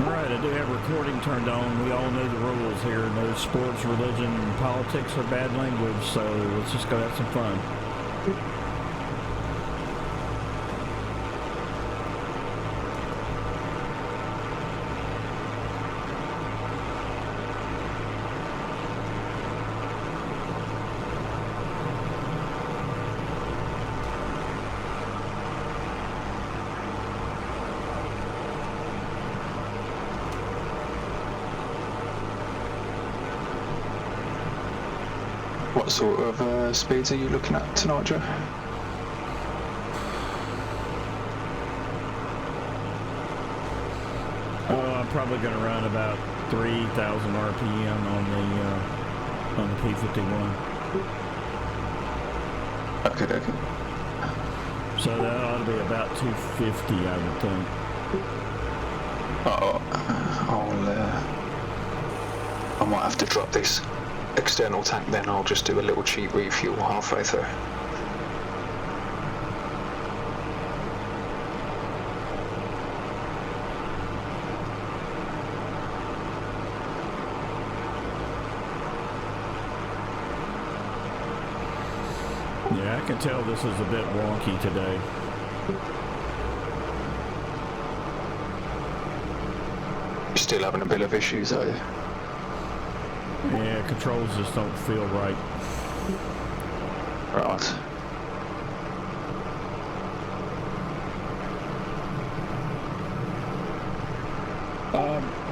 Alright, I do have recording turned on. We all know the rules here. No sports, religion, politics, or bad language, so let's just go have some fun. What sort of speeds are you looking at tonight, Joe? I'm probably going to run about 3,000 RPM on the P51. Okay. So that ought to be about 250, I would think. I might have to drop this external tank, then I'll just do a little cheap refuel halfway through. Yeah, I can tell this is a bit wonky today. You're still having a bit of issues, are you? Yeah, controls just don't feel right. Right.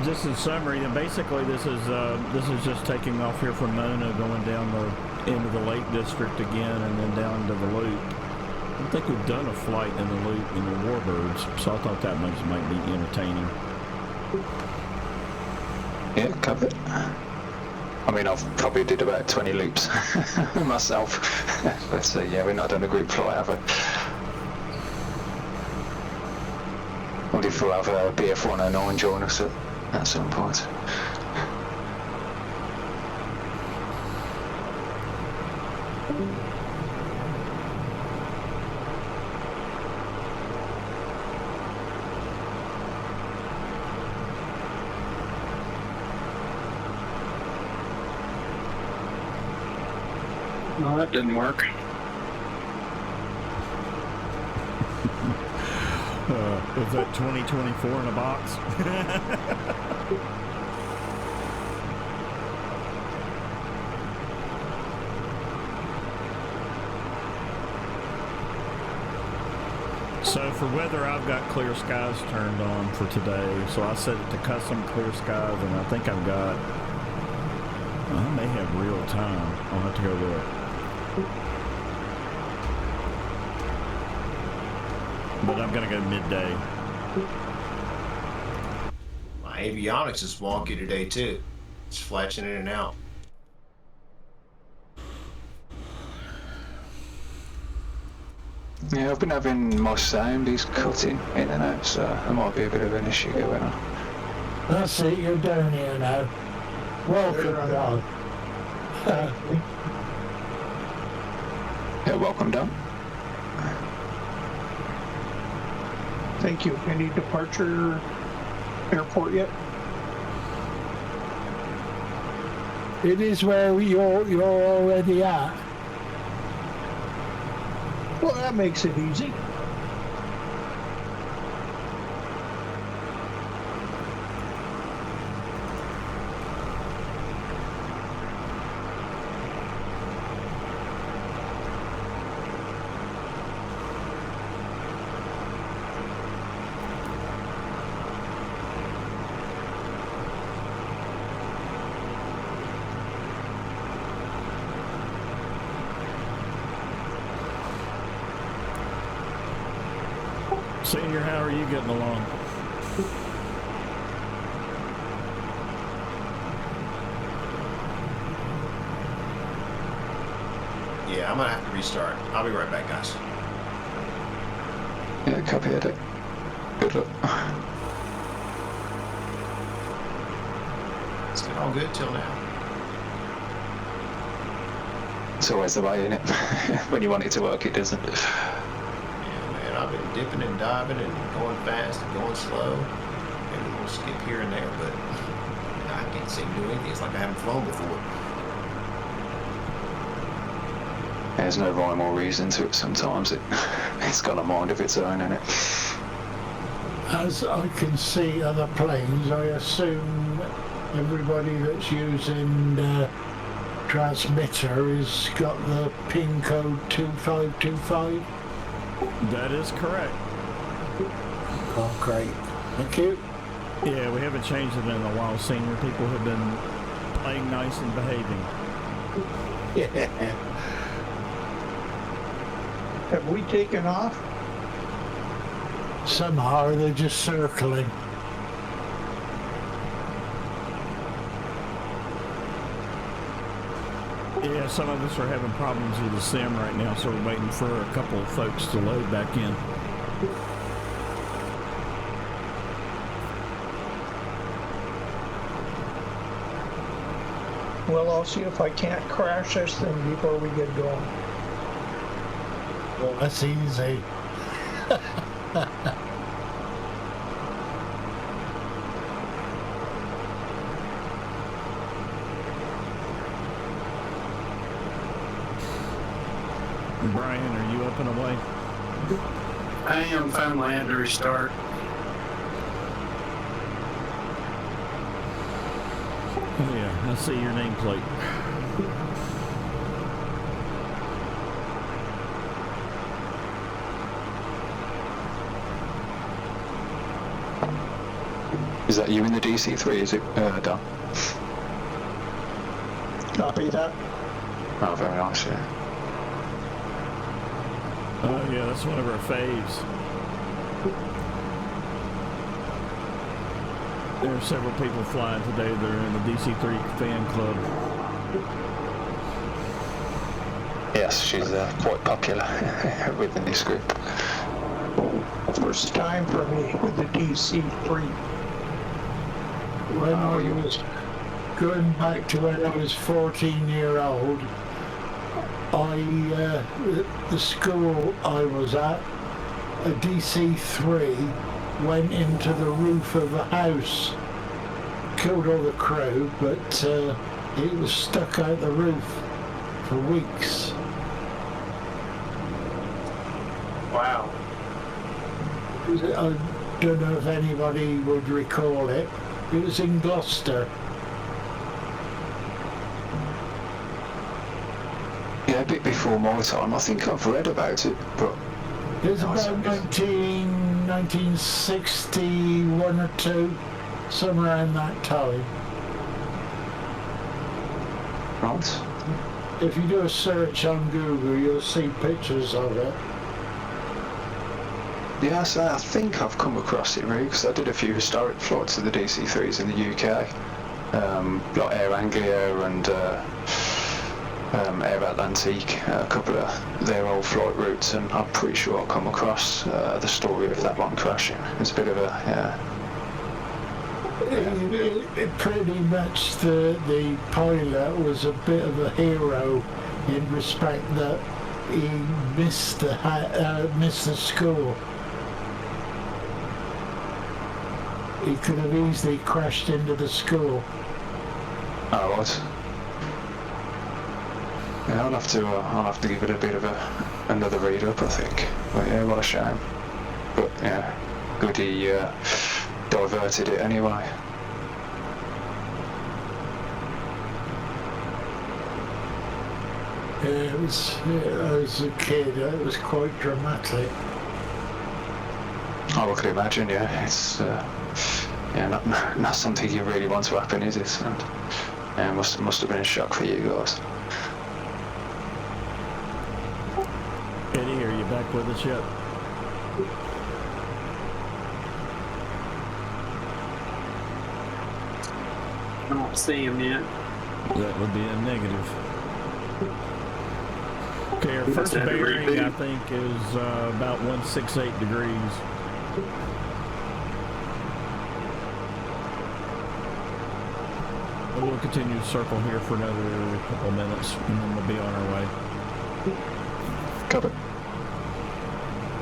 Just in summary, and basically this is just taking off here from Mona, going down the into the Lake District again, and then down to the Loop. I don't think we've done a flight in the Loop in the Warbirds, so I thought that might be entertaining. Yeah, cover it. I mean, I've probably did about 20 loops myself. But yeah, we've not done a group flight, have we? What if we'll have BF-109 join us at some point? No, that didn't work. Is that 2024 in a box? So for weather, I've got clear skies turned on for today. So I set it to custom clear skies, and I think I've got, I may have real time. I'll have to go look. But I'm going to go midday. My avionics is wonky today, too. It's flashing in and out. Yeah, I've been having my sound is cutting in and out, so there might be a bit of an issue going on. That's it, you're down here now. Welcome, Don. Yeah, welcome, Don. Thank you. Any departure airport yet? It is where you're already at. Well, that makes it easy. Senior, how are you getting along? Yeah, I'm gonna have to restart. I'll be right back, guys. Yeah, copy it. Good luck. It's been all good till now. It's always the way, isn't it? When you want it to work, it doesn't. Yeah, man, I've been dipping and diving and going fast and going slow. And little skip here and there, but I can't seem to do anything. It's like I haven't flown before. There's no rhyme or reason to it sometimes. It's got a mind of its own, innit? As I can see other planes, I assume everybody that's using transmitter has got the pin code 2525. That is correct. Oh, great. Thank you. Yeah, we haven't changed it in a while, Senior. People have been playing nice and behaving. Yeah. Have we taken off? Somehow they're just circling. Yeah, some of us are having problems with the sim right now, so we're waiting for a couple of folks to load back in. Well, I'll see if I can't crash this thing before we get going. Well, that's easy. Brian, are you up and away? I am. Found land to restart. Oh yeah, I see your nameplate. Is that you in the DC3? Is it done? Copy that. Oh, very nice, yeah. Oh yeah, that's one of our faves. There are several people flying today that are in the DC3 fan club. Yes, she's quite popular within this group. First time for me with the DC3. When I was going back to when I was 14-year-old, the school I was at, a DC3 went into the roof of a house, killed all the crew, but it was stuck out the roof for weeks. Wow. I don't know if anybody would recall it. It was in Gloucester. Yeah, a bit before my time. I think I've read about it, but It was about 1961 or 2, somewhere around that time. right. If you do a search on Google, you'll see pictures of it. Yeah, so I think I've come across it really, because I did a few historic flights of the DC3s in the UK, like Air Anglia and Air Atlantique, a couple of their old flight routes, and I'm pretty sure I'll come across the story of that one crashing. It's a bit of a, It pretty much the pilot was a bit of a hero in respect that he missed the school. He could have easily crashed into the school. oh, right. Yeah, I'll have to give it a bit of another read up, I think. But yeah, what a shame. But yeah, good he diverted it anyway. Yeah, as a kid, it was quite dramatic. Oh, I could imagine, yeah. It's not something you really want to happen, is it? And yeah, must have been a shock for you guys. Eddie, are you back with us yet? I don't see him yet. That would be a negative. Okay, our We first must have to bearing, reboot. I think, is about 168 degrees. We'll continue to circle here for another couple minutes, and then we'll be on our way. Cover.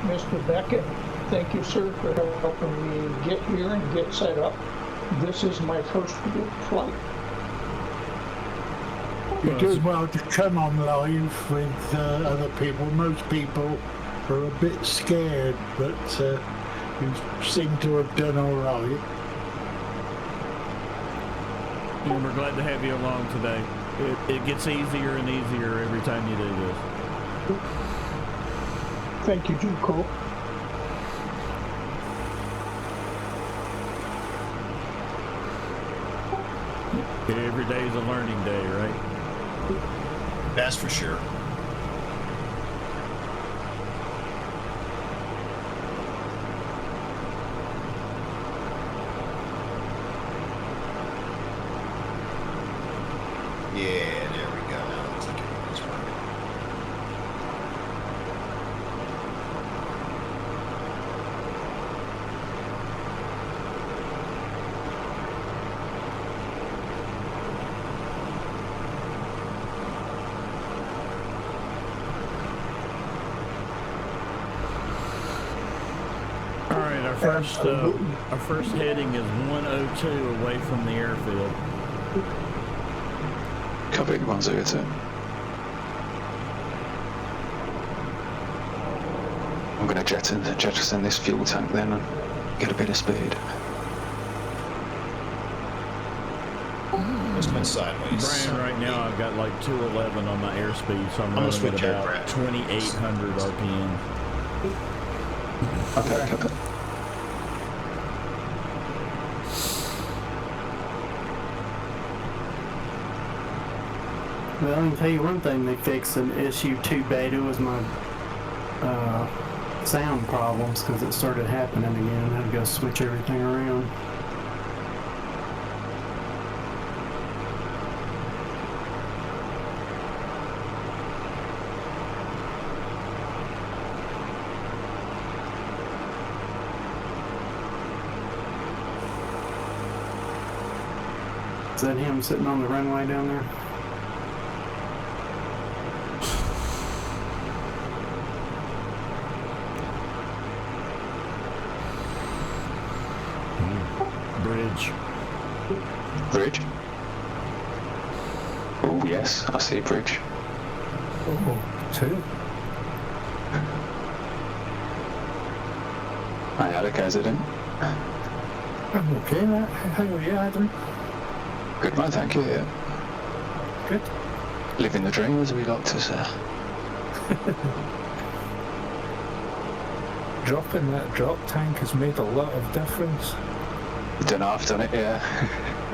Mr. Beckett, Thank you, sir, for helping me get here and get set up. This is my first group flight. You're doing well to come on live with other people. Most people are a bit scared, but you seem to have done all right. And we're glad to have you along today. It gets easier and easier every time you do this. Thank you, Junko. Every day is a learning day, right? That's for sure. Yeah, there we go. Now it looks like everything's working. All right, our first heading is 102 away from the airfield. Copy 102. I'm going to jettison this fuel tank then and get a bit of speed. It's been sideways. Brian, right now I've got like 211 on my airspeed, so I'm running at about 2,800 RPM. Okay, copy. Well, I can tell you one thing they fixed in issue 2 beta was my sound problems, because it started happening again. I had to go switch everything around. Is that him sitting on the runway down there? Bridge? Oh yes, I see a bridge. Oh, 2. Hi Alec, how's it in? I'm okay, Matt. How are you, Adam? Good man, thank you, yeah. Good. Living the dream, as we like to say. Dropping that drop tank has made a lot of difference. Done half done it, yeah.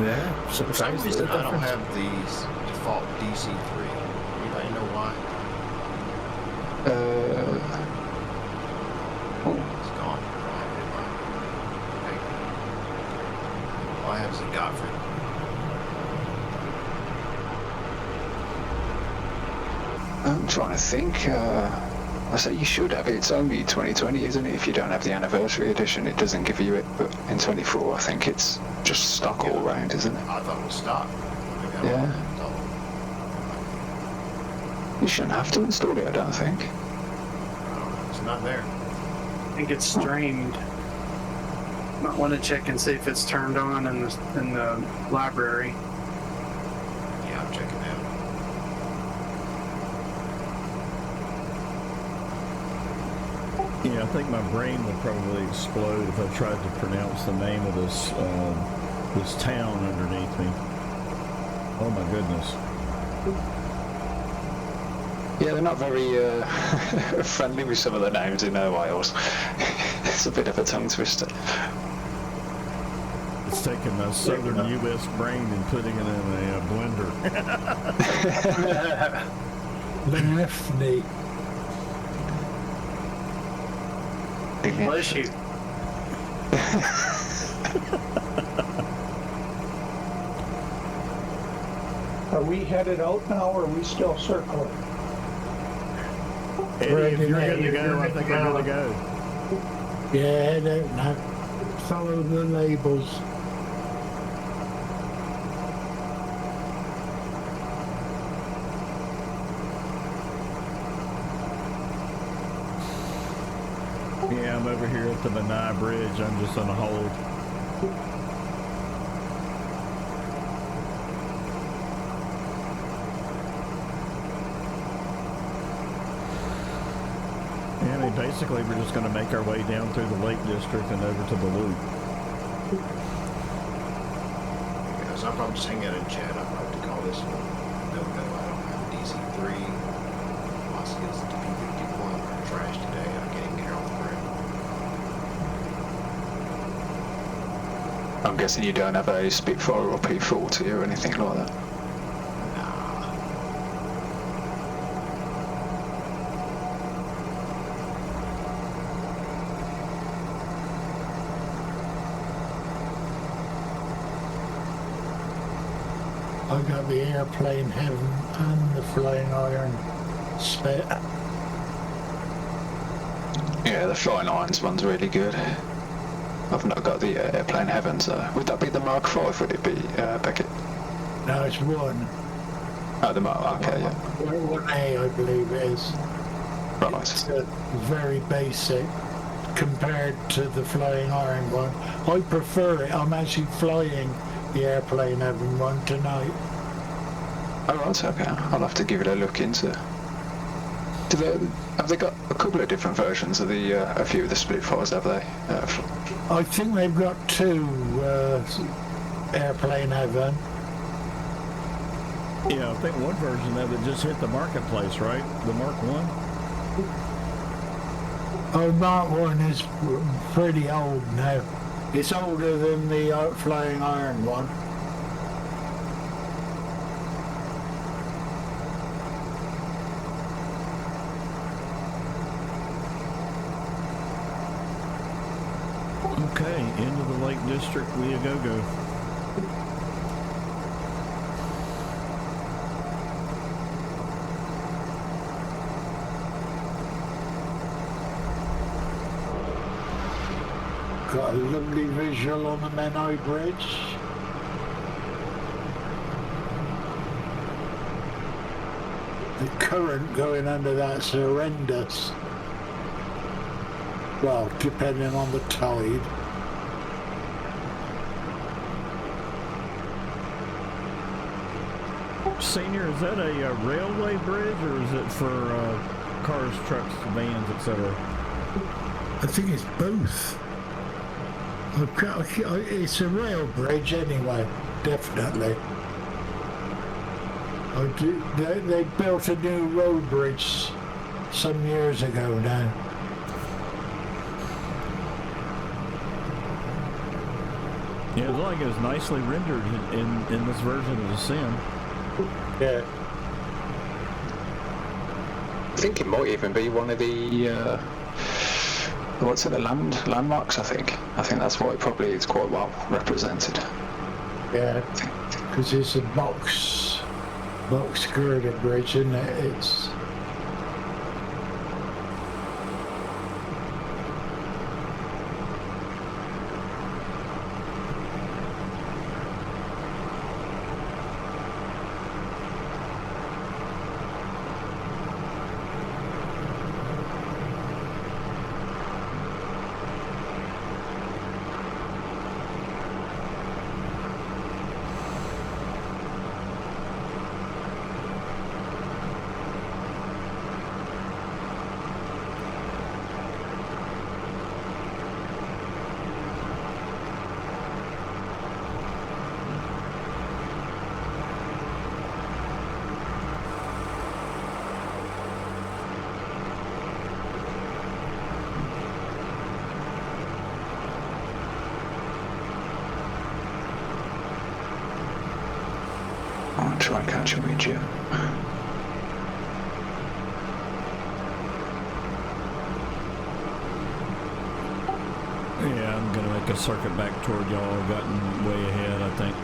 Yeah, For some surprised reason, the I don't difference. have these default DC3. Anybody know why? It's gone. All I have is a Godfrey. I'm trying to think. I say you should have it. It's only 2020, isn't it? If you don't have the anniversary edition, it doesn't give you it. But in 24, I think it's just stock all round, isn't it? I thought it was stock. Maybe Yeah. double. You shouldn't have to install it, I don't think. I don't know. It's not there. I think it's streamed. Might want to check and see if it's turned on in the library. Yeah, I'm checking that. Yeah, I think my brain will probably explode if I tried to pronounce the name of this town underneath me. Oh my goodness. Yeah, they're not very friendly with some of the names in Wales. It's a bit of a tongue twister. It's taking my southern U.S. brain and putting it in a blender. Lefty. Bless you. Are we headed out now, or are we still circling? Eddie, if you're good to go, I think I'm going to go. Yeah, I don't know. Follow the labels. Yeah, I'm over here at the Menai Bridge. I'm just on a hold. Yeah, I mean, basically, we're just going to make our way down through the Lake District and over to the Loop. Because I'm probably just hanging out in chat. I'll probably call this one. No, I don't have a DC3. My skills at the P51 are trash today. I can't even get her off the ground. I'm guessing you don't have a Spitfire or P40 or anything like that. I got the Airplane Heaven and the Flying Iron spare. Yeah, the Flying Irons one's really good. I've not got the Airplane Heaven, so would that be the Mark 5? Would it be, Beckett? No, it's one. Oh, the Mark, okay, yeah. 1A, I believe it is. Right. It's very basic compared to the Flying Iron one. I prefer it. I'm actually flying the Airplane Heaven one tonight. Oh, right, okay. I'll have to give it a look into. Have they got a couple of different versions of the a few of the Spitfires? Have they? I think they've got two Airplane Heaven. Yeah, I think one version of it just hit the marketplace, right? The Mark 1? Oh, Mark 1 is pretty old now. It's older than the Flying Iron one. Okay, into the Lake District we go. Got a lovely visual on the Menai Bridge. The current going under that's horrendous. Well, depending on the tide. Senior, is that a railway bridge or is it for cars, trucks, vans, etc.? I think it's both. It's a rail bridge anyway, definitely. They built a new road bridge some years ago now. Yeah, it looked like it was nicely rendered in this version of the Sim. Yeah. I think it might even be one of the what's it, the landmarks. I think that's why it probably is quite well represented. Yeah, because it's a box girder bridge, isn't it? It's I'll try and catch up with you. Yeah, I'm gonna make a circuit back toward y'all. I've gotten way ahead, I think.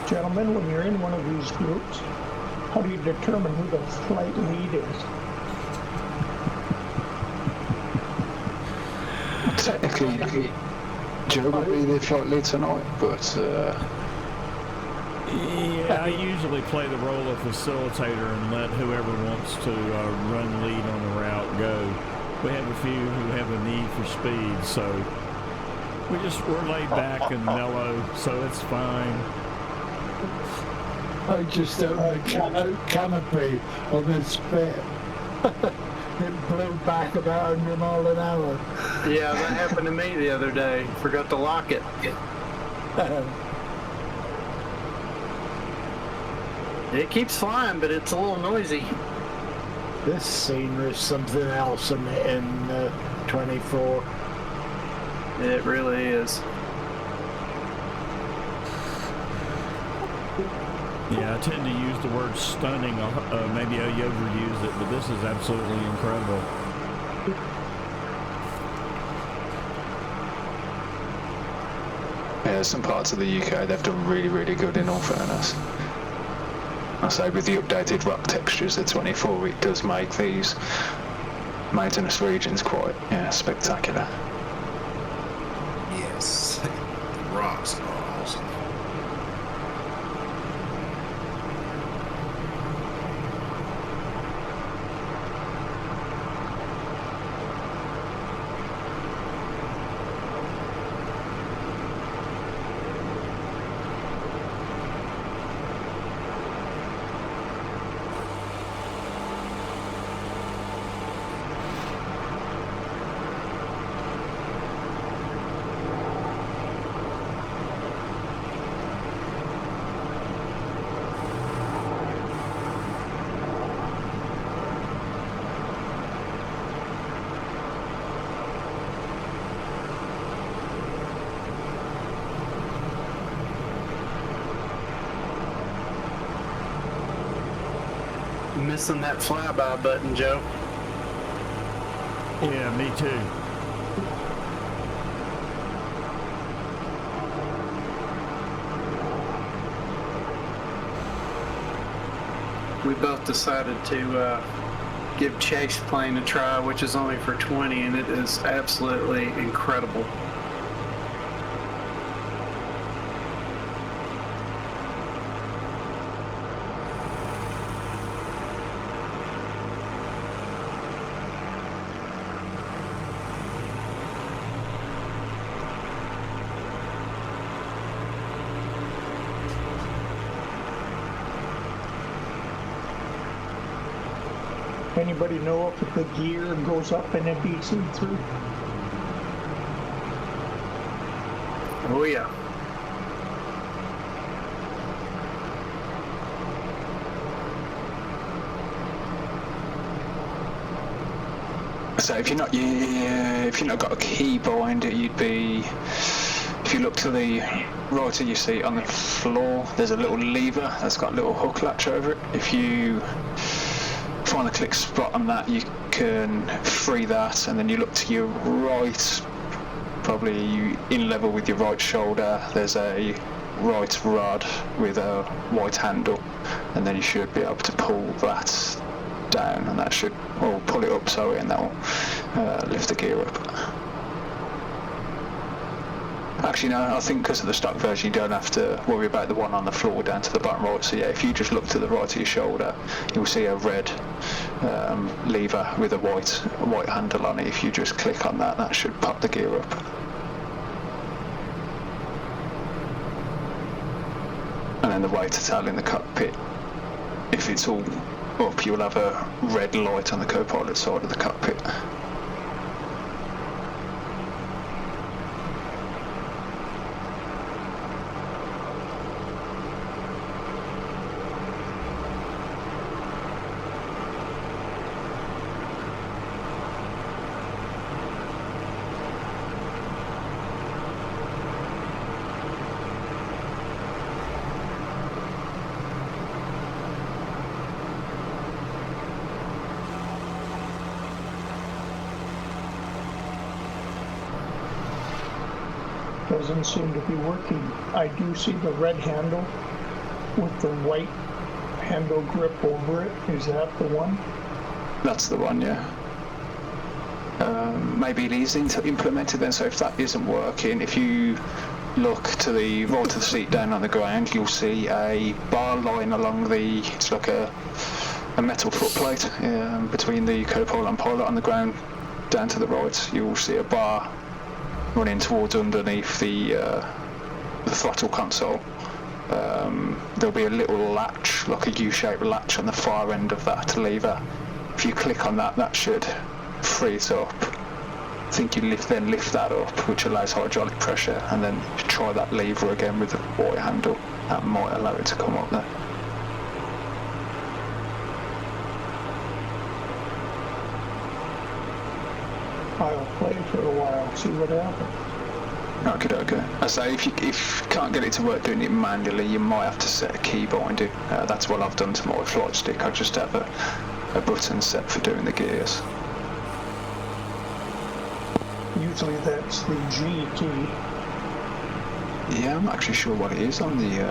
Gentlemen, when you're in one of these groups, how do you determine who the flight lead is? Technically, Joe will be the flight lead tonight, but Yeah, I usually play the role of facilitator and let whoever wants to run lead on the route go. We have a few who have a need for speed, so we're laid back and mellow, so it's fine. I just opened the canopy on this bit. It blew back about 100 miles an hour. Yeah, that happened to me the other day. Forgot to lock it. It keeps flying, but it's a little noisy. This scenery is something else in 24. It really is. Yeah, I tend to use the word stunning. Maybe I overuse it, but this is absolutely incredible. yeah, some parts of the UK they've done really, really good in all fairness. I say with the updated rock textures, the 24 it does make these mountainous regions quite spectacular. Yes. The rocks are awesome. Missing that flyby button, Joe. Yeah, me too. We both decided to give Chase Plane a try, which is only for 20, and it is absolutely incredible. Anybody know if the gear goes up in a DC3? Oh yeah. So if you're not got a key bind, you'd be. If you look to the right of your seat on the floor, there's a little lever that's got a little hook latch over it. If you find the click spot on that, you can free that, and then you look to your right, probably in level with your right shoulder, there's a right rod with a white handle, and then you should be able to pull that down, and that should, or pull it up, sorry, and that will lift the gear up. Actually, no, I think because of the stock version, you don't have to worry about the one on the floor down to the bottom right. So yeah, if you just look to the right of your shoulder, you'll see a red lever with a white handle on it. If you just click on that, that should pop the gear up. And then the way to tell in the cockpit, if it's all up, you'll have a red light on the co-pilot side of the cockpit. Doesn't seem to be working. I do see the red handle with the white handle grip over it. Is that the one? That's the one, yeah. maybe it is implemented then. So if that isn't working, if you look to the right of the seat down on the ground, you'll see a bar line along the, it's like a metal footplate between the co-pilot and pilot on the ground. Down to the right, you will see a bar running towards underneath the throttle console. There'll be a little latch, like a U-shaped latch on the far end of that lever. If you click on that, that should free it up. I think you then lift that up, which allows hydraulic pressure, and then you try that lever again with the white handle. That might allow it to come up there. I'll play for a while, see what happens. Okay. I say if you can't get it to work doing it manually, you might have to set a key binding. That's what I've done to my flight stick. I just have a button set for doing the gears. Usually that's the G key. Yeah, I'm not actually sure what it is on the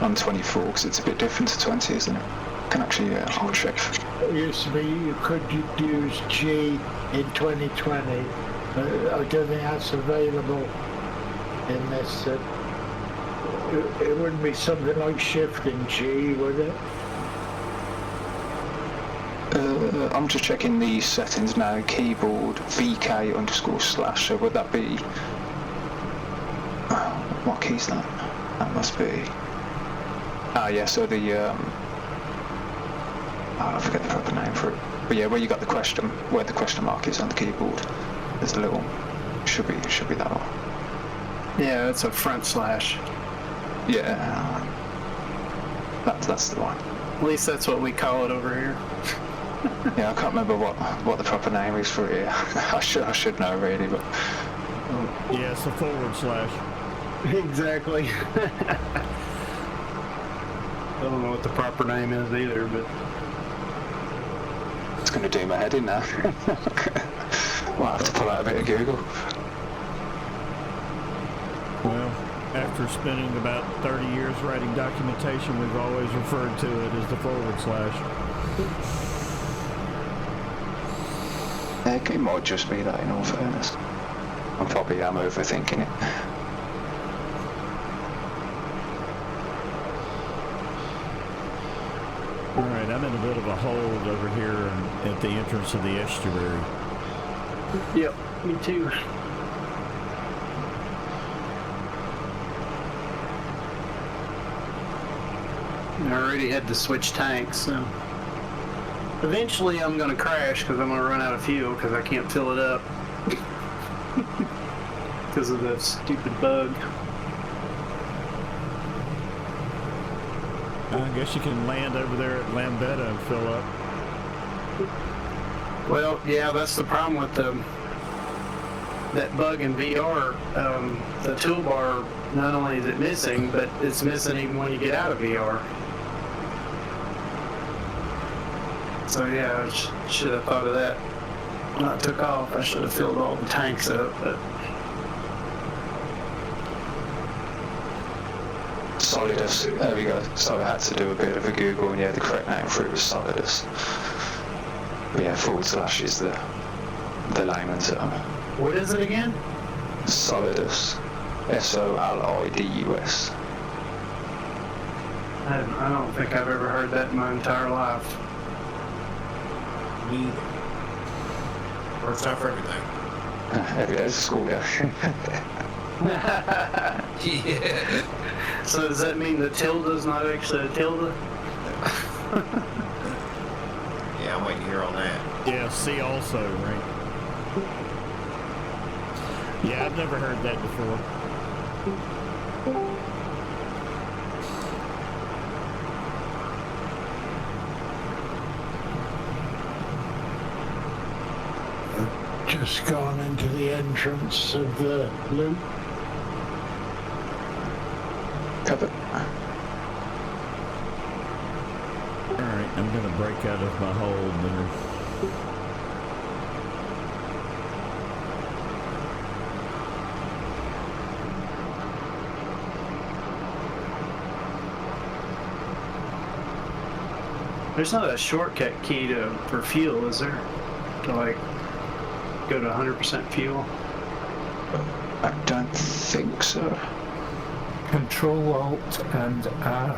on 24, because it's a bit different to 20, isn't it? I can actually I'll check. It used to be you could use G in 2020. I don't think that's available in this. It wouldn't be something like shifting G, would it? I'm just checking the settings now. Keyboard VK_/. So would that be? What key is that? That must be. Yeah. So the I forget the proper name for it. But yeah, where you got the question, where the question mark is on the keyboard, there's a little. Should be that one. Yeah, it's a front slash. Yeah. That's the one. At least that's what we call it over here. Yeah, I can't remember what the proper name is for it here. I should know really, but Yeah, it's a /. Exactly. I don't know what the proper name is either, but it's going to do my head in now. Might have to pull out a bit of Google. Well, after spending about 30 years writing documentation, we've always referred to it as the /. It might just be that, in all fairness. I probably am overthinking it. Alright, I'm in a bit of a hold over here at the entrance of the estuary. yep, me too. I already had to switch tanks, so eventually I'm going to crash because I'm going to run out of fuel because I can't fill it up because of that stupid bug. I guess you can land over there at Llanbedr and fill up. Well, yeah, that's the problem with that bug in VR. The toolbar, not only is it missing, but it's missing even when you get out of VR. So yeah, I should have thought of that when I took off. I should have filled all the tanks up, but Solidus. There we go. So I had to do a bit of a Google, and yeah, the correct name for it was Solidus. But yeah, / is the layman's term. what is it again? Solidus. SOLIDUS. I don't think I've ever heard that in my entire life. Me. First time for everything. It's a school, yeah. Yeah. So does that mean the tilde is not actually a tilde? Yeah, I'm waiting to hear on that. Yeah, C also, right? Yeah, I've never heard that before. Just gone into the entrance of the loop. Cover. Alright, I'm gonna break out of my hold there. There's not a shortcut key for fuel, is there? To like go to 100% fuel? I don't think so. Control Alt and R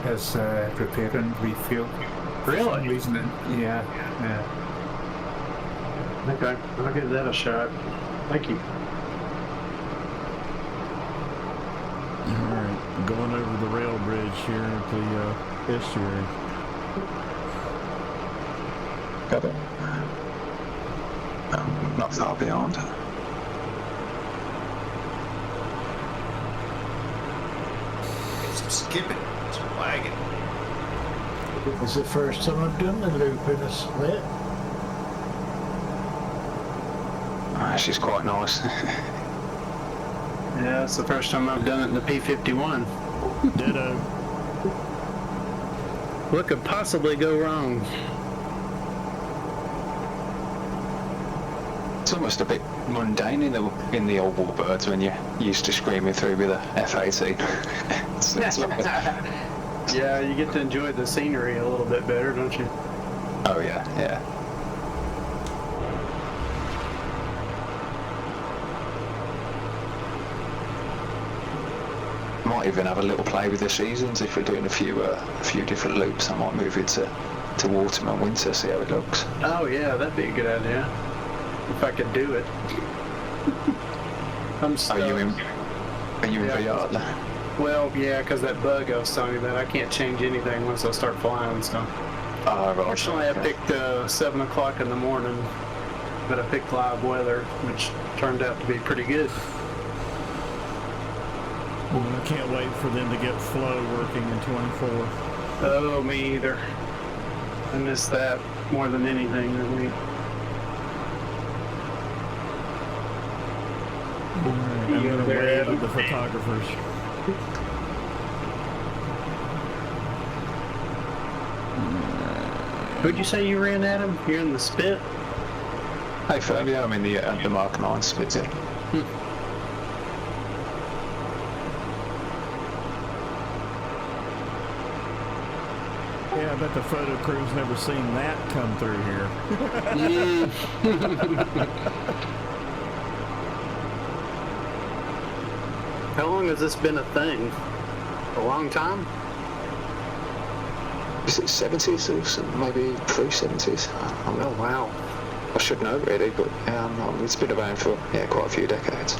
is repair and refuel. For some Really? reason, yeah. Okay, I'll give that a shot. Thank you. Alright, going over the rail bridge here at the estuary. Got it. Not far beyond. It's skipping. It's lagging. It's the first time I've done the loop in a split. She's quite nice. Yeah, it's the first time I've done it in the P51. Ditto. What could possibly go wrong? It's almost a bit mundane in the old Warbirds when you're used to screaming through with a F-18. it's like Yeah, you get to enjoy the scenery a little bit better, don't you? oh yeah. Might even have a little play with the seasons if we're doing a few different loops. I might move it to autumn and winter, see how it looks. Oh yeah, that'd be a good idea. If I could do it. I'm stuck. Are you in Yeah. VR? Well, yeah, because that bug I was telling you about, I can't change anything once I start flying, so. Oh, right. Fortunately, I picked 7 o'clock in the morning, but I picked live weather, which turned out to be pretty good. Well, I can't wait for them to get flow working in 24. Oh, me either. I miss that more than anything. I'm going to wave at the photographers. Who'd you say you ran at him? You're in the spit? Hey, Fab, yeah, I'm in the Mark 9 split in. Yeah, I bet the photo crew's never seen that come through here. How long has this been a thing? A long time? Is it 70s or something? Maybe pre-70s? I don't know. Oh, wow. I should know really, but yeah, it's been around for quite a few decades.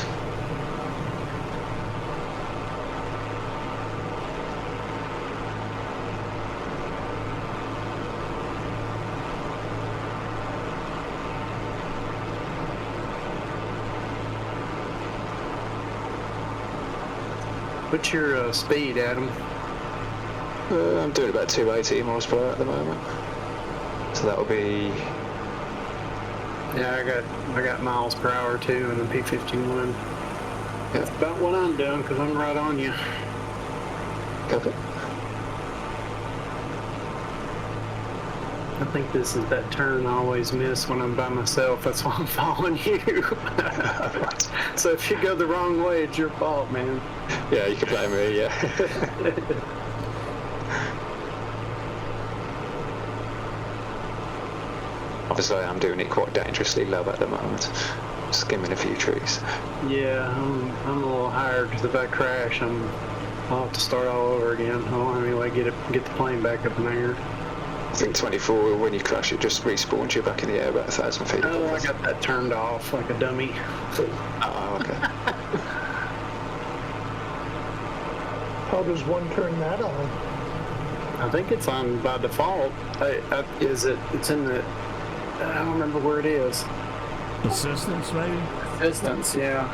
What's your speed, Adam? I'm doing about 280 miles per hour at the moment. So that'll be... Yeah, I got miles per hour too in the P51. That's about what I'm doing because I'm right on you. Okay. I think this is that turn I always miss when I'm by myself. That's why I'm following you. So if you go the wrong way, it's your fault, man. Yeah, you can blame me, yeah. Obviously, I'm doing it quite dangerously low at the moment. Skimming a few trees. Yeah, I'm a little higher because if I crash, I'll have to start all over again. I'll anyway get the plane back up in the air. I think 24, when you crash, it just respawns you back in the air about 1,000 feet. Oh, I got that turned off like a dummy. Oh, okay. How does one turn that on? I think it's on by default. It's in the... I don't remember where it is. Assistance, maybe? Distance, yeah.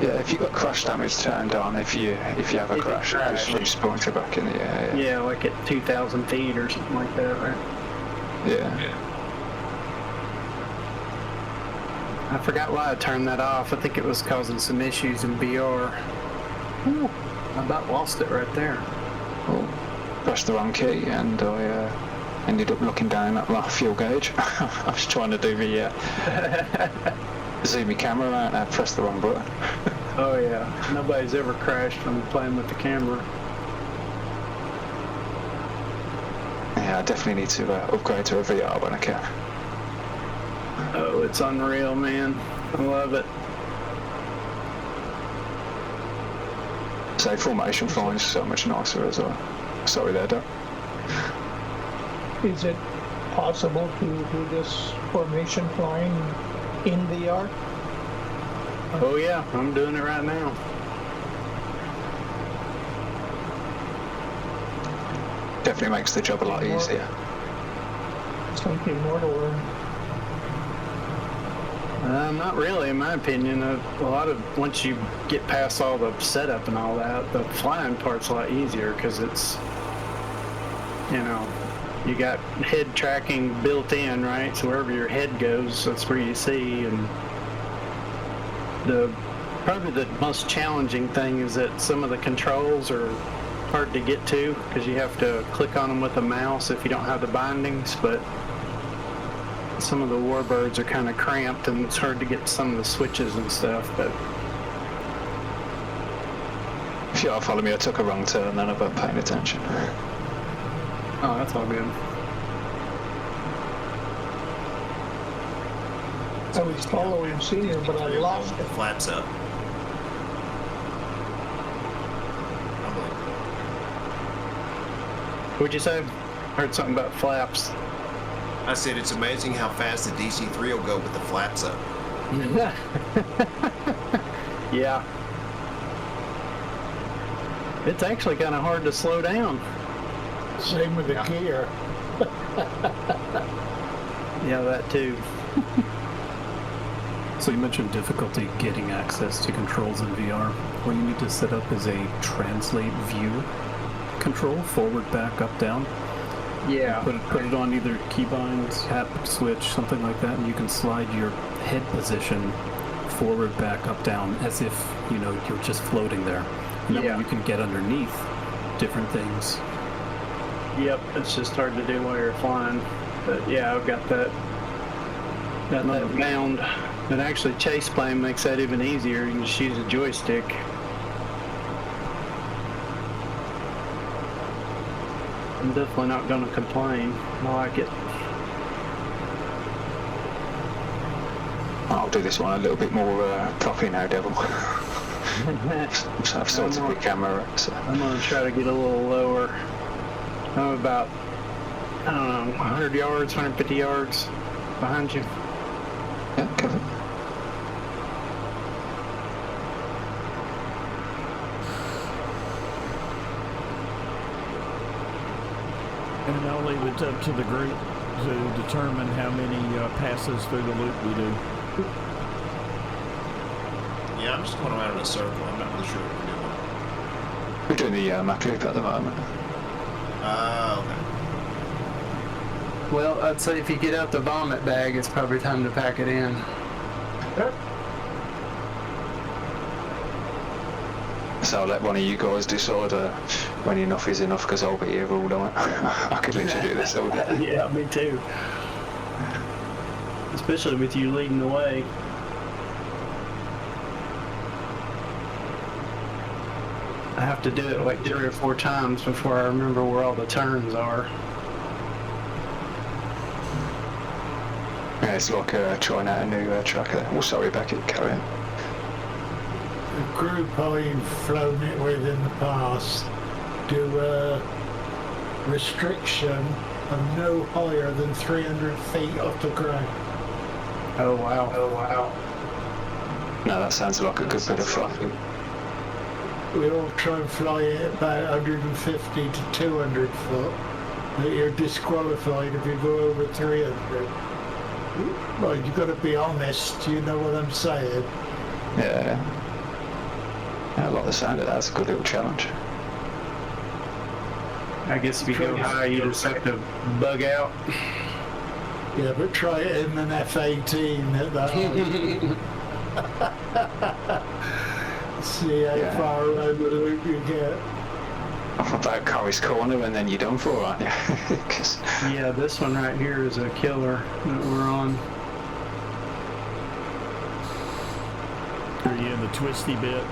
Yeah, if you got crash damage turned on, if you have a crash, it just respawns you back in the air. Yeah, like at 2,000 feet or something like that, right? Yeah. I forgot why I turned that off. I think it was causing some issues in VR. Ooh, I about lost it right there. Oh, pressed the wrong key and I ended up looking down at my fuel gauge. I was trying to do the zoom my camera out and I pressed the wrong button. Oh yeah, nobody's ever crashed from playing with the camera. Yeah, I definitely need to upgrade to a VR when I can. Oh, it's unreal, man. I love it. So formation flying is so much nicer as well. Sorry there, Doug. Is it possible to do this formation flying in VR? Oh yeah, I'm doing it right now. Definitely makes the job a lot easier. Something more to learn. Not really, in my opinion. A lot of, once you get past all the setup and all that, the flying part's a lot easier because it's, you know, you got head tracking built in, right? So wherever your head goes, that's where you see. And probably the most challenging thing is that some of the controls are hard to get to because you have to click on them with a mouse if you don't have the bindings, but some of the warbirds are kind of cramped and it's hard to get some of the switches and stuff. But If you all follow me, I took a wrong turn then about paying attention. oh, that's all good. I was following Senior, but I lost it. Flaps up. What'd you say? Heard something about flaps. I said it's amazing how fast the DC3 will go with the flaps up. Yeah. It's actually kind of hard to slow down. Same with the gear. Yeah, that too. So you mentioned difficulty getting access to controls in VR. What you need to set up is a translate view control, forward, back, up, down. Yeah. Put it on either keybind, tap, switch, something like that, and you can slide your head position forward, back, up, down, as if, you know, you're just floating there. And that way you can get underneath different things. Yep, it's just hard to do while you're flying. But yeah, I've got that bound. And actually chase plane makes that even easier. You can just use a joystick. I'm definitely not going to complain. I like it. I'll do this one a little bit more properly now, Devil. So I've sorted the camera, so. I'm going to try to get a little lower. I'm about, I don't know, 100 yards, 150 yards behind you. Yeah, cover. And I'll leave it up to the group to determine how many passes through the loop we do. Yeah, I'm just going around in a circle. I'm not really sure what We're doing the Mach Loop at the moment. we're doing. Okay. Well, I'd say if you get out the vomit bag, it's probably time to pack it in. So I'll let one of you guys decide when enough is enough, because I'll be here all night. I could literally do this all day. Yeah, me too. Especially with you leading the way. I have to do it like 3 or 4 times before I remember where all the turns are. Yeah, it's like trying out a new tracker. Oh, sorry, Becky, carry on. The group I've flown it with in the past do a restriction of no higher than 300 feet off the ground. Oh wow. Oh wow. No, that sounds like a good bit of fun. We all try and fly it about 150 to 200 foot, but you're disqualified if you go over 300. Well, you've got to be honest, you know what I'm saying? Yeah. I like the sound of that. That's a good little challenge. I guess if you go high, you just have to bug out. Yeah, but try it in an F-18 at that height. See how far around the loop you get. About Corrie's Corner, and then you're done for, aren't you? Yeah, this one right here is a killer that we're on. Are you in the twisty bit?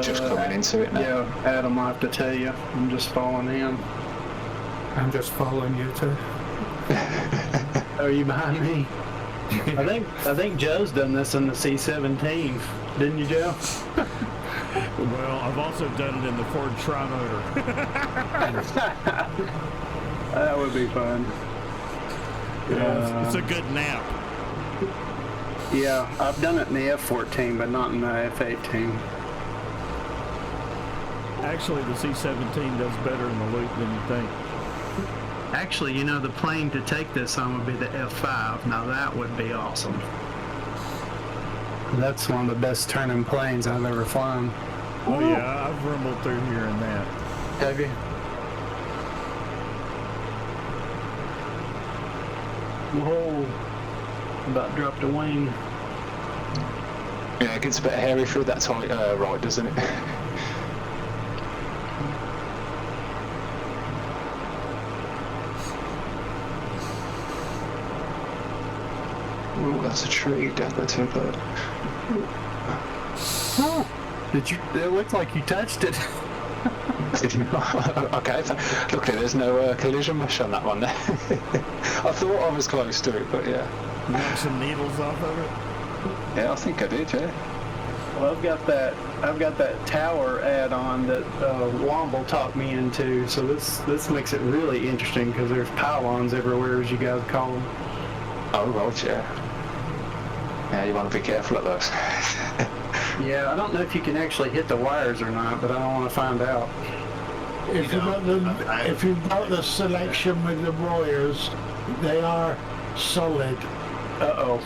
Just coming into it now. Yeah, Adam, I'll have to tell you. I'm just falling in. I'm just following you too. Are you behind me? I think Joe's done this in the C-17, didn't you, Joe? Well, I've also done it in the Ford Tri-Motor. That would be fun. It's a good nap. Yeah, I've done it in the F-14, but not in the F-18. Actually, the C-17 does better in the loop than you think. Actually, you know, the plane to take this on would be the F-5. Now that would be awesome. That's one of the best turning planes I've ever flown. Oh yeah, I've rumbled through here in that. Have you? Whoa. About dropped a wing. Yeah, it gets a bit hairy through that tight right, doesn't it? Oh, that's a tree down there too, bud. Did you? It looked like you touched it. Okay, luckily there's no collision mesh on that one there. I thought I was close to it, but yeah. You knocked some needles off of it? Yeah, I think I did, yeah. Well, I've got that tower add-on that Womble talked me into, so this makes it really interesting because there's pylons everywhere, as you guys call them. Oh, right, yeah. Yeah, you want to be careful of those. Yeah, I don't know if you can actually hit the wires or not, but I don't want to find out. If you've got the selection with the wires, they are solid. Uh-oh.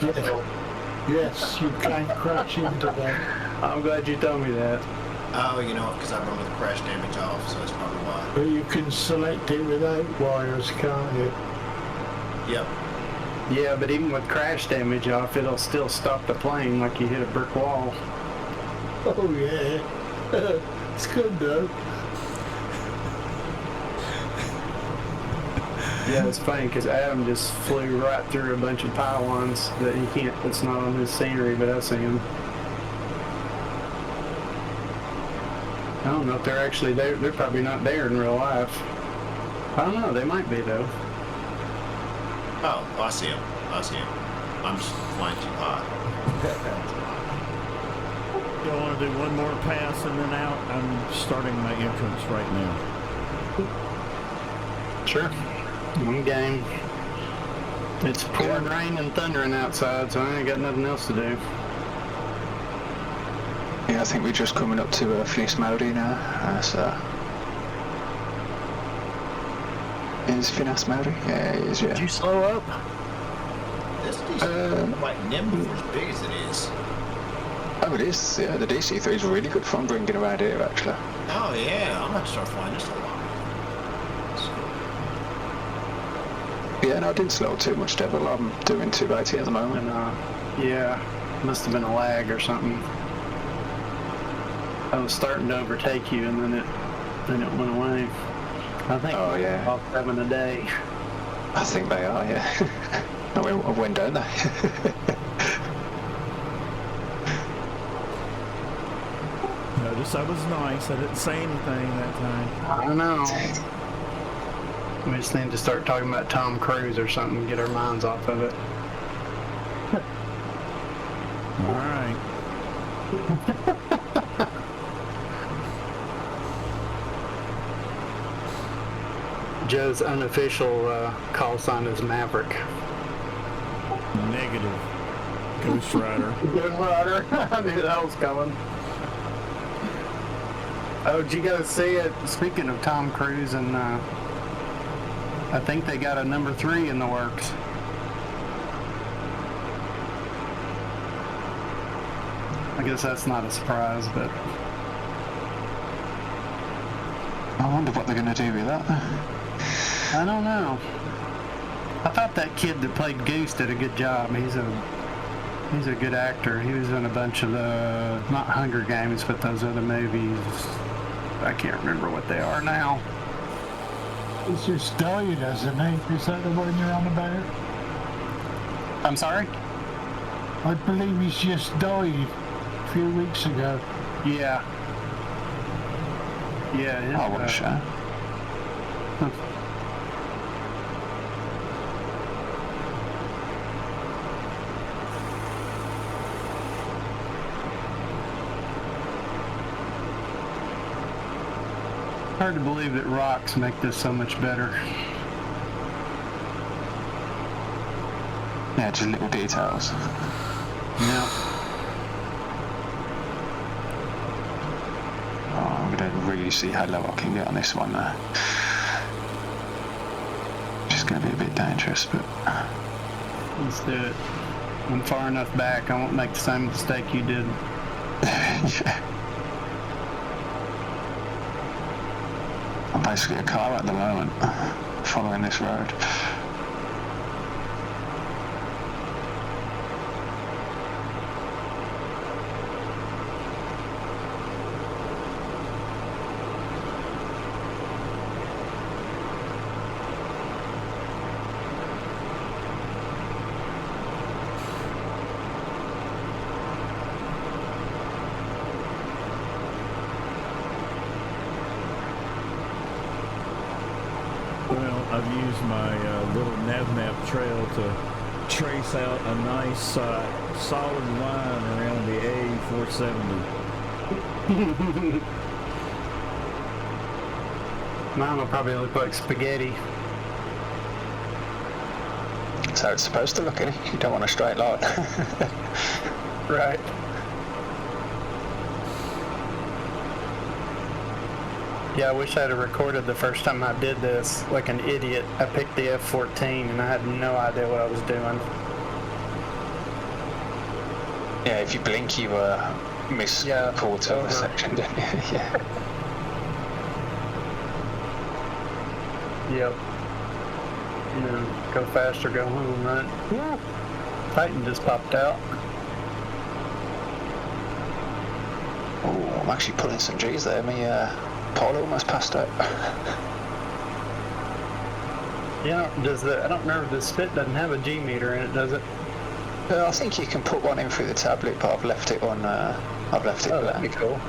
Yes, you can't crash into them. I'm glad you told me that. Oh, you know what? Because I run with crash damage off, so that's probably why. But you can select it without wires, can't you? Yep. Yeah, but even with crash damage off, it'll still stop the plane like you hit a brick wall. Oh yeah. It's good though. Yeah, it's funny because Adam just flew right through a bunch of pylons that he can't, it's not on his scenery, but I see him. I don't know if they're actually there. They're probably not there in real life. I don't know, they might be though. Oh, I see him. I'm just flying too high. Y'all want to do one more pass and then out? I'm starting my entrance right now. Sure. I'm game. It's pouring rain and thundering outside, so I ain't got nothing else to do. Yeah, I think we're just coming up to Flightsim.to now. Is Flightsim.to? Yeah, it is, yeah. Did you slow up? This DC quite nimble for as big as it is. Oh, it is. Yeah, the DC3 is really good fun bringing around here, actually. Oh yeah, I'm going to start flying this a lot. Yeah, no, I didn't slow too much, Devil. I'm doing 280 at the moment. And, yeah, must have been a lag or something. I was starting to overtake you, and then it went away. I think yeah. off 7 a day. I think they are, yeah. I went down there. Notice I was nice. I didn't say anything that time. I know. We just need to start talking about Tom Cruise or something and get our minds off of it. All right. Joe's unofficial call sign is Maverick. Negative. Ghost Rider. Ghost Rider. I knew that was coming. Oh, did you guys see it? Speaking of Tom Cruise, and I think they got a number 3 in the works. I guess that's not a surprise, but I wonder what they're going to do with that. I don't know. I thought that kid that played Goose did a good job. He's a good actor. He was in a bunch of the, not Hunger Games, but those other movies. I can't remember what they are now. He's just died, hasn't he? Is that the one you're on about? I'm sorry? I believe he's just died a few weeks ago. Yeah. Yeah. I want to show. Hard to believe that rocks make this so much better. Yeah, just little details. Yeah. Oh, I'm going to really see how low I can get on this one now. Just going to be a bit dangerous, but... Let's do it. I'm far enough back, I won't make the same mistake you did. Yeah. I'm basically a car at the moment, following this road. Well, I've used my little nav-map trail to trace out a nice solid line around the A470. Mine will probably look like spaghetti. So it's supposed to look in it. You don't want a straight line. Right. Yeah, I wish I'd have recorded the first time I did this. Like an idiot, I picked the F-14 and I had no idea what I was doing. Yeah, if you blink, you miss quarter of a section, don't you? Yeah. Yep. You know, go fast or go home, right? Yeah. Titan just popped out. Oh, I'm actually pulling some G's there. My pole almost passed out. Yeah, I don't remember, the Spit doesn't have a G meter in it, does it? I think you can put one in through the tablet, but I've left it on. I've left it Oh, blank. that'd be cool.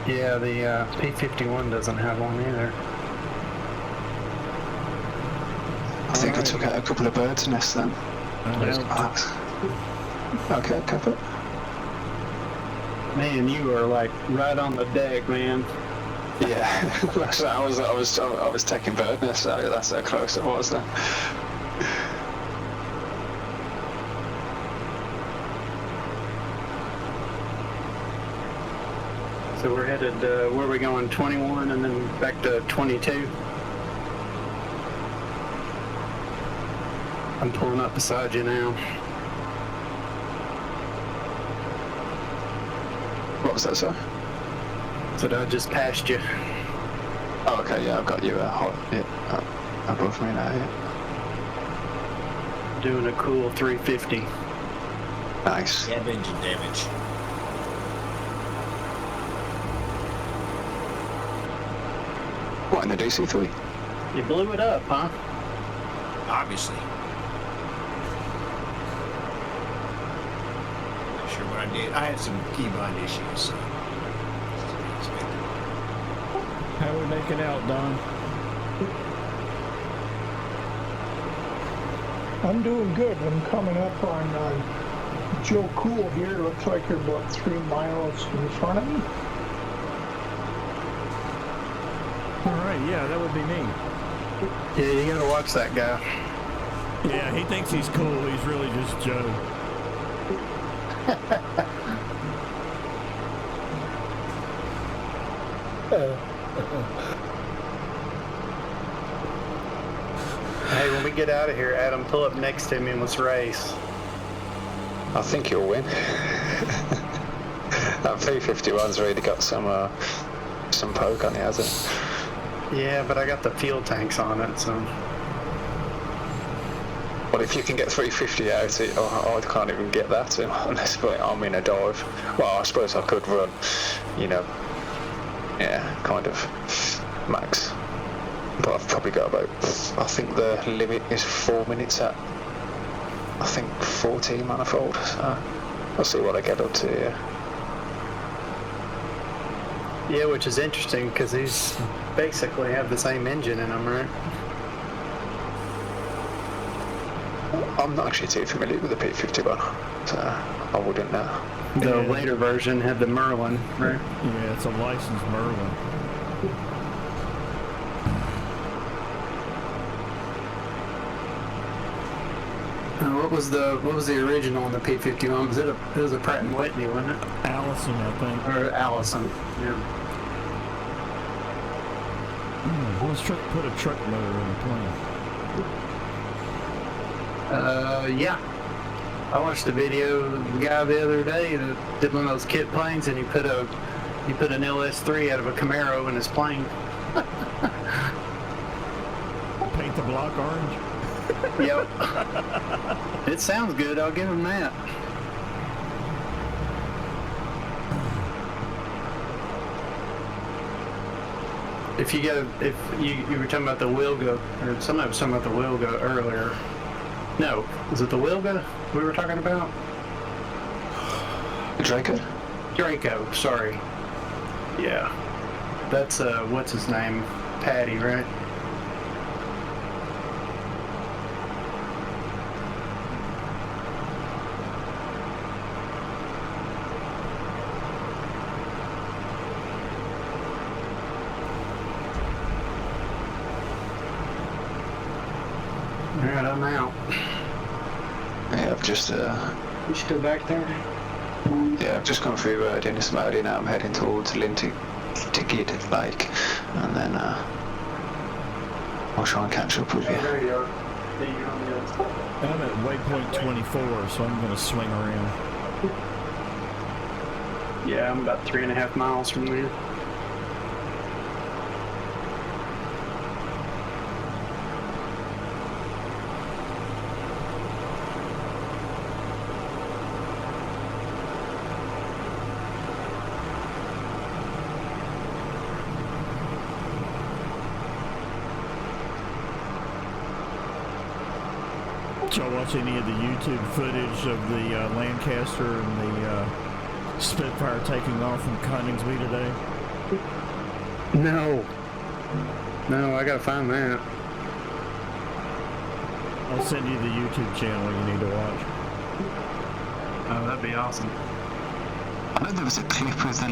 Yeah, the P-51 doesn't have one either. I think I took out a couple of birds' nests then. Okay, cover. Man, you are like right on the deck, man. Yeah, I was taking bird nests out. That's how close it was then. So we're headed, where are we going, 21 and then back to 22? I'm pulling up beside you now. What was that, sir? So I just passed you. Oh, okay, yeah, I've got you above me now, yeah. Doing a cool 350. Nice. Cab engine damage. What, in the DC3? You blew it up, huh? Obviously. Not sure what I did. I had some keybind issues, so. How are we making out, Don? I'm doing good. I'm coming up on Joe Cool here. Looks like you're about 3 miles in front of me. All right, yeah, that would be me. Yeah, you gotta watch that guy. Yeah, he thinks he's cool. He's really just Joe. Hey, when we get out of here, Adam, pull up next to me and let's race. I think you'll win. That P-51's really got some poke on it, hasn't it? Yeah, but I got the fuel tanks on it, so. Well, if you can get 350 out, I can't even get that unless I'm in a dive. Well, I suppose I could run, kind of max. But I've probably got about, I think the limit is 4 minutes at, 14 manifold. So I'll see what I get up to, yeah. Yeah, which is interesting because these basically have the same engine in them, right? I'm not actually too familiar with the P51, so I wouldn't know. The Yeah. later version had the Merlin, right? Yeah, it's a licensed Merlin. What was the original on the P51? It was a Pratt and Whitney, wasn't it? Allison, I think. Or Allison? Yeah. Let's put a truck motor in the plane. Yeah. I watched a video of a guy the other day that did one of those kit planes, and he put an LS3 out of a Camaro in his plane. Paint the block orange. Yep. It sounds good. I'll give him that. If you were talking about the Wilga, or somebody was talking about the Wilga earlier. No, was it the Wilga we were talking about? Draco, sorry. Yeah. That's, what's his name? Patty, right? Alright, I'm out. Yeah, I've just You still back there? I've just gone through Dennis Modi now. I'm heading towards Lintigid Lake, and then I'll try and catch up with you. There you are. I'm at waypoint 24, so I'm going to swing around. Yeah, I'm about 3.5 miles from there. Did y'all watch any of the YouTube footage of the Lancaster and the Spitfire taking off from Coningsby today? No, I gotta find that. I'll send you the YouTube channel you need to watch. Oh, that'd be awesome. I know there was a clip of a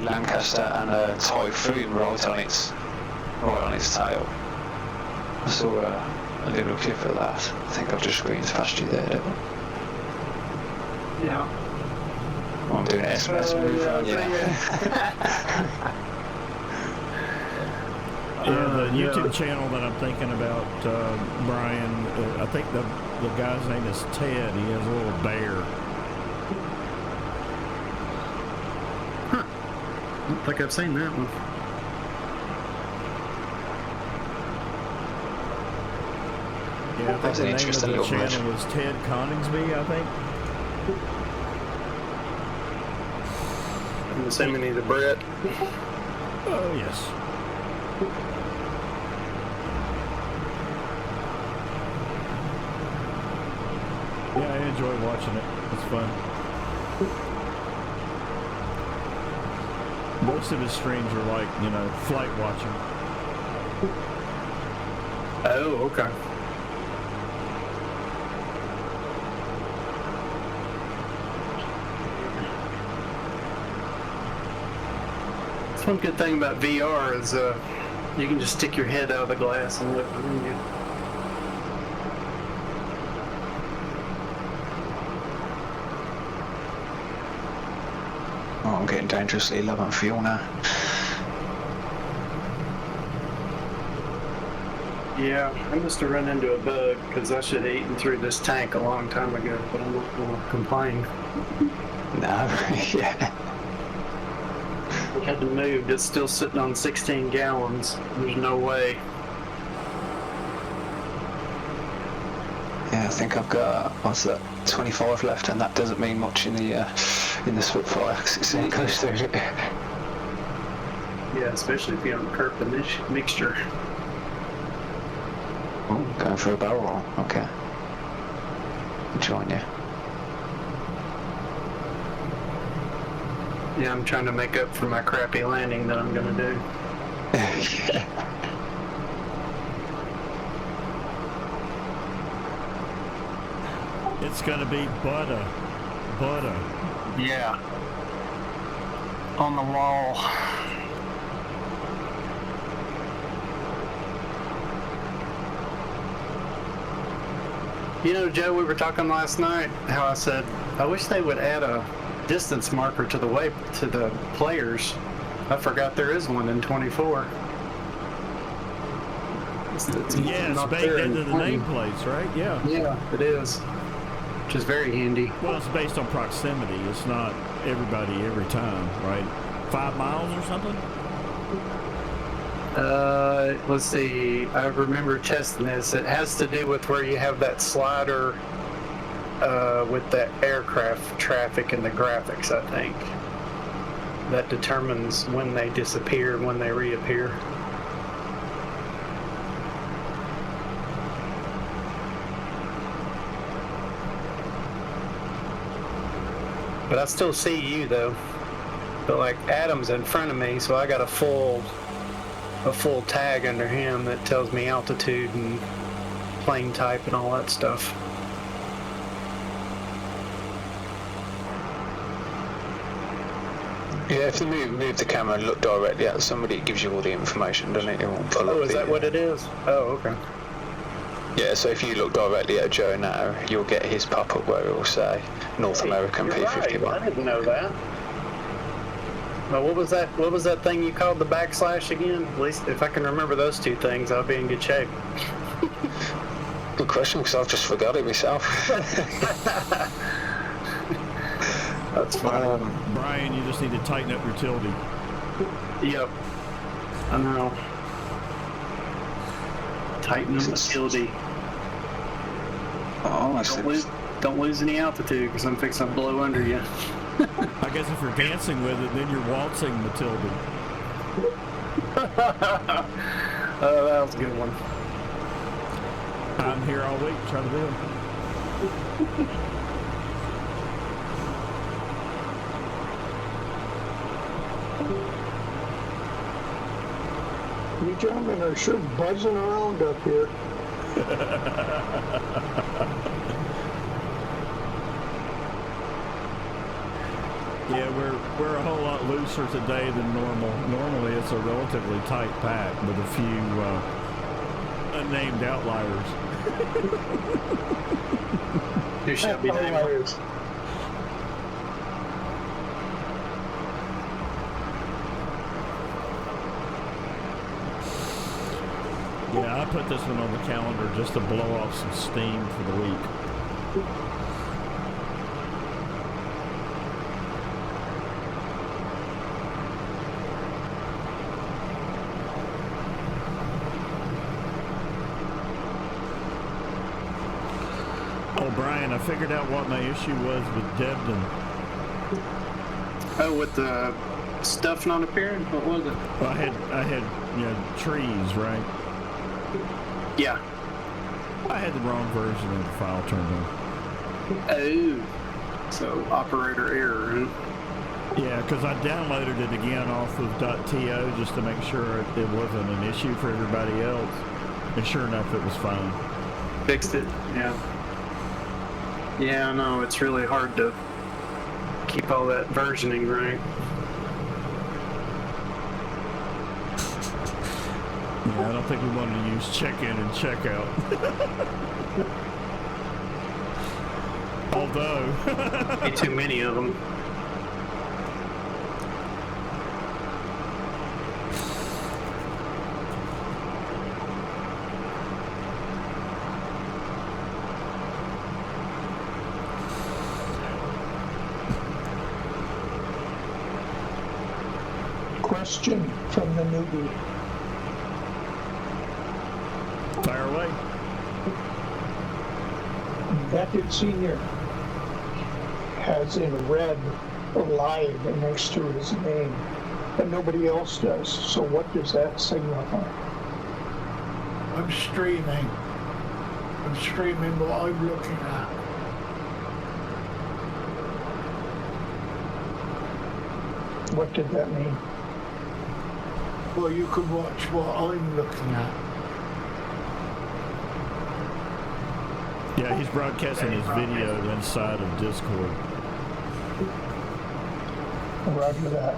Lancaster and a Typhoon right on its tail. I saw a little clip of that. I think I've just screened past you there, Devon. Yeah. I'm doing an SMS move. The YouTube channel that I'm thinking about, Brian, I think the guy's name is Ted. He has a little bear. Huh. I don't think I've seen that one. Yeah, I think That's the an name of interesting the little match. channel was Ted Coningsby, I think. I'm assuming he's a Brit. Oh, yes. Yeah, I enjoy watching it. It's fun. Most of his streams are like, flight watching. Oh, okay. That's one good thing about VR is you can just stick your head out of the glass and look behind you. Oh, I'm getting dangerously low on fuel now. Yeah, I must have run into a bug because I should have eaten through this tank a long time ago, but I'm not going to complain. No, yeah. I had to move. It's still sitting on 16 gallons. There's no way. Yeah, I think I've got, 25 left, and that doesn't mean much in the Spitfire because it's any close to it. Yeah, especially if you don't curb the mixture. Oh, going for a barrel roll. Okay. Join you. Yeah, I'm trying to make up for my crappy landing that I'm going to do. Yeah. It's gonna be butter. Yeah. On the wall. You know, Joe, we were talking last night how I said I wish they would add a distance marker to the players. I forgot there is one in 24. It's It's baked into the nameplates, right? Yeah. Yeah, it is. Which is very handy. Well, it's based on proximity. It's not everybody every time, right? 5 miles or something? Let's see. I remember testing this. It has to do with where you have that slider with the aircraft traffic and the graphics, I think. That determines when they disappear and when they reappear. But I still see you though. But like Adam's in front of me, so I got a full tag under him that tells me altitude and plane type and all that stuff. Yeah, if you move the camera and look directly at somebody, it gives you all the information, doesn't it? It won't pull up Is that what it is? Oh, okay. Yeah, so if you look directly at Joe now, you'll get his pop-up where it will say North American You're P51. right. I didn't know that. Well, what was that thing you called the backslash again? At least if I can remember those two things, I'll be in good shape. Good question, because I've just forgot it myself. That's fine. Brian, you just need to tighten up your tilde. Yep. I know. Tighten up the tilde. Oh, Don't lose any altitude because I'm fixing to blow under you. I guess if you're dancing with it, then you're waltzing Matilda. Oh, that was a good one. I'm here all week trying to build. You gentlemen are sure buzzing around up here. Yeah, we're a whole lot looser today than normal. Normally it's a relatively tight pack with a few unnamed outliers. Who shall be named? Outliers. Yeah, I put this one on the calendar just to blow off some steam for the week. Oh, Brian, I figured out what my issue was with Debden. Oh, with the stuff not appearing? What was it? Well, I had trees, right? Yeah. I had the wrong version of the file turned on. Oh. So, operator error, huh? Yeah, because I downloaded it again off of .to just to make sure it wasn't an issue for everybody else. And sure enough, it was fine. Fixed it, yeah. Yeah, I know, it's really hard to keep all that versioning right. Yeah, I don't think we wanted to use check-in and check-out. Although... Be too many of them. Question from the newbie. Fire away. Vetted Senior has in red live next to his name, but nobody else does. So what does that signify? I'm streaming. I'm streaming what I'm looking at. What did that mean? Well, you can watch what I'm looking at. Yeah, he's broadcasting his video inside of Discord. Roger that.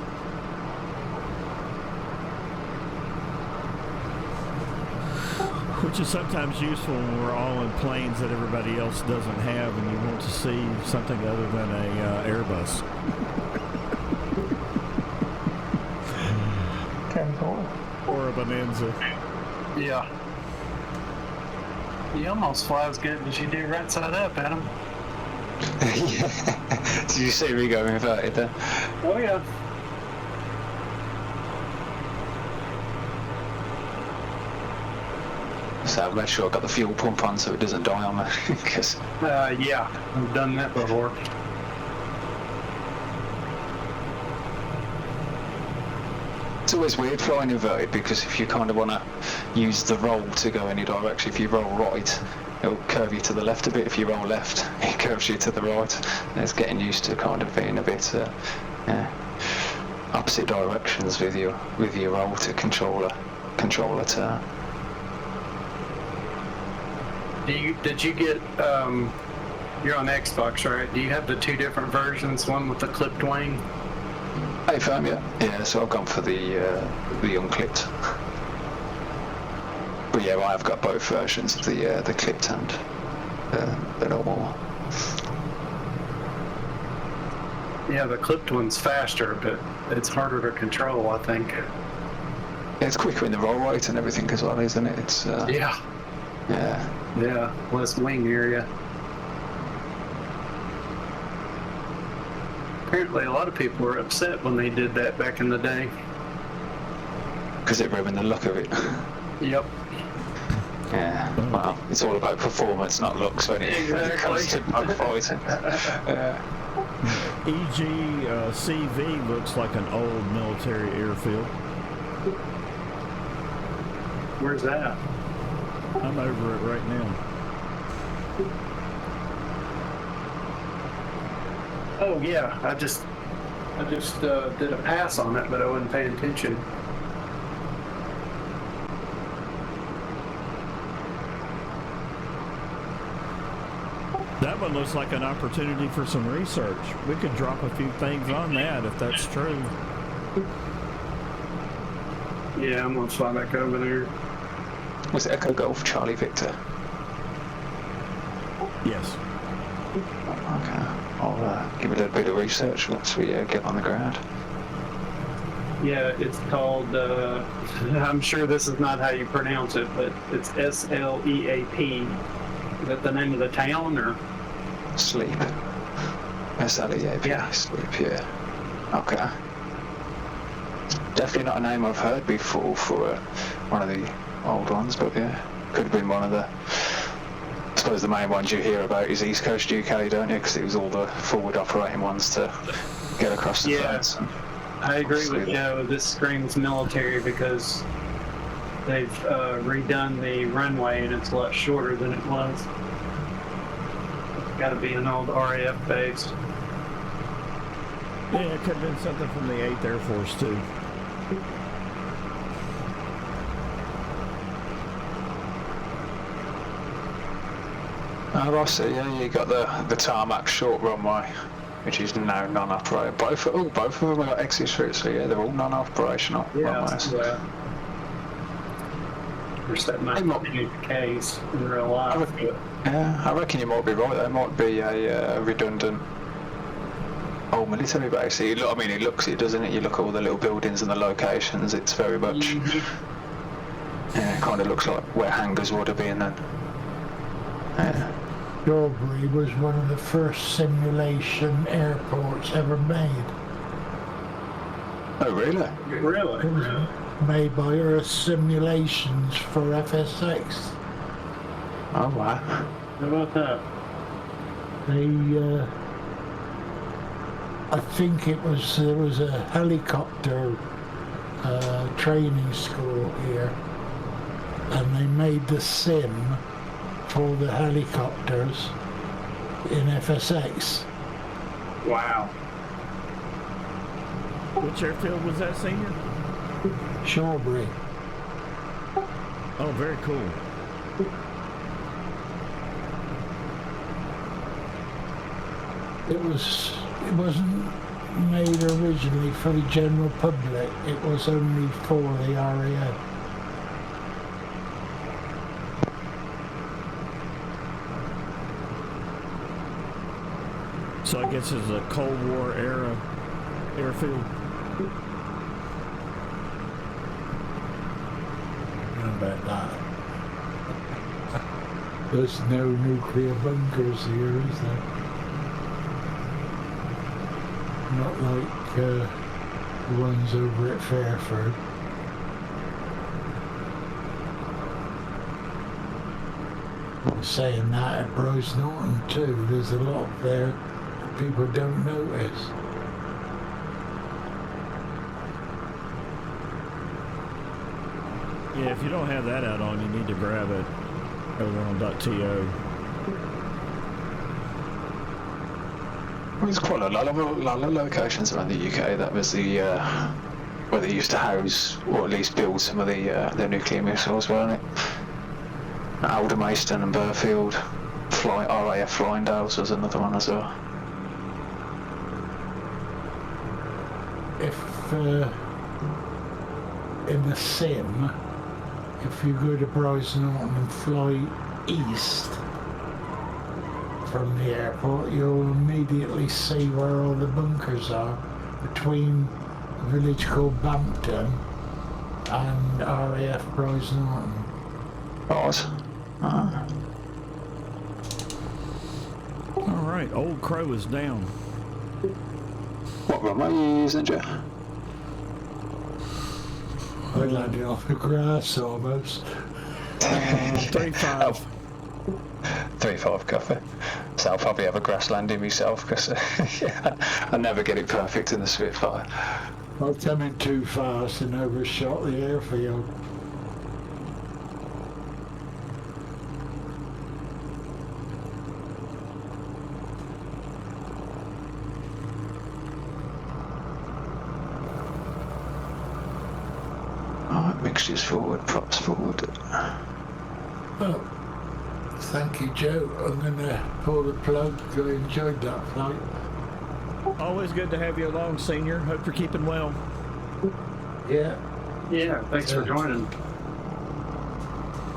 Which is sometimes useful when we're all in planes that everybody else doesn't have and you want to see something other than a Airbus. 10-4. Or a Bonanza. Yeah. You almost fly as good as you do right side up, Adam. Yeah. Did you see me go inverted there? Oh, yeah. So I've made sure I've got the fuel pump on so it doesn't die on me. Cause Yeah, I've done that before. it's always weird flying inverted because if you kind of want to use the roll to go any direction, if you roll right, it'll curve you to the left a bit. If you roll left, it curves you to the right. And it's getting used to kind of being a bit opposite directions with your roll to control a turn. Did you get, you're on Xbox, right? Do you have the two different versions, one with the clipped wing? Hey fam, yeah, so I've gone for the unclipped. But yeah, I've got both versions of the clipped and the normal one. Yeah, the clipped one's faster, but it's harder to control, I think. Yeah, it's quicker in the roll rate and everything as well, isn't it? It's Yeah, less wing area. Apparently a lot of people were upset when they did that back in the day. because it ruined the look of it. Yep. Yeah, well, it's all about performance, not looks when it comes to bug fighting. EGCV looks like an old military airfield. Where's that? I'm over it right now. Oh yeah, I just did a pass on it, but I wasn't paying attention. That one looks like an opportunity for some research. We could drop a few things on that if that's true. Yeah, I'm gonna fly back over there. Was it Echo Golf Charlie Victor? Yes. Okay, I'll give it a bit of research once we get on the ground. Yeah, it's called, I'm sure this is not how you pronounce it, but it's SLEAP. Is that the name of the town, or? Sleep. S-L-E-A-P. Yeah. Sleep, yeah. Okay. Definitely not a name I've heard before for one of the old ones, but yeah, could have been one of the... I suppose the main ones you hear about is East Coast UK, don't you? Because it was all the forward operating ones to get across the fence. And I agree with Joe. This screams military because they've redone the runway and it's a lot shorter than it was. It's got to be an old RAF base. Yeah, it could have been something from the 8th Air Force, too. Oh, I see, yeah, you got the tarmac short runway, which is now non-operational. Both of them have got exits through it, so yeah, they're all non-operational runways. Yeah. Which that might not be the case in real life. Yeah, I reckon you might be right. There might be a redundant old military base. It doesn't it? You look at all the little buildings and the locations, it's very much... Yeah, it kind of looks like where hangars would have been then. Yeah. Shawbury was one of the first simulation airports ever made. Oh, really? Really? It was made by Earth Simulations for FSX. Oh, wow. How about that? They, I think there was a helicopter training school here, and they made the sim for the helicopters in FSX. Wow. Which airfield was that, Senior? Shawbury. Oh, very cool. It wasn't made originally for the general public. It was only for the RAF. So I guess it's a Cold War era airfield. How about that? There's no nuclear bunkers here, is there? Not like the ones over at Fairford. I'm saying that at Bryce Norton too. There's a lot there people don't notice. Yeah, if you don't have that out on, you need to grab it over on .to. There's quite a lot of locations around the UK. That was the where they used to house, or at least build some of the nuclear missiles, weren't it? Aldermaston and Burfield, RAF Flyndales was another one as well. If in the sim, if you go to Bryce Norton and fly east from the airport, you'll immediately see where all the bunkers are between a village called Bampton and RAF Bryce Norton. Oz. All right, Old Crow is down. What runway are you using, Joe? I landed off the grass almost. 35. 3-5 coffee. So I'll probably have a grass landing myself, because I never get it perfect in the Spitfire. I've come in too fast and overshot the airfield. Mixtures forward, props forward. Well, thank you, Joe. I'm going to pull the plug. I enjoyed that flight. Always good to have you along, Senior. Hope you're keeping well. Yeah. Yeah, thanks for joining.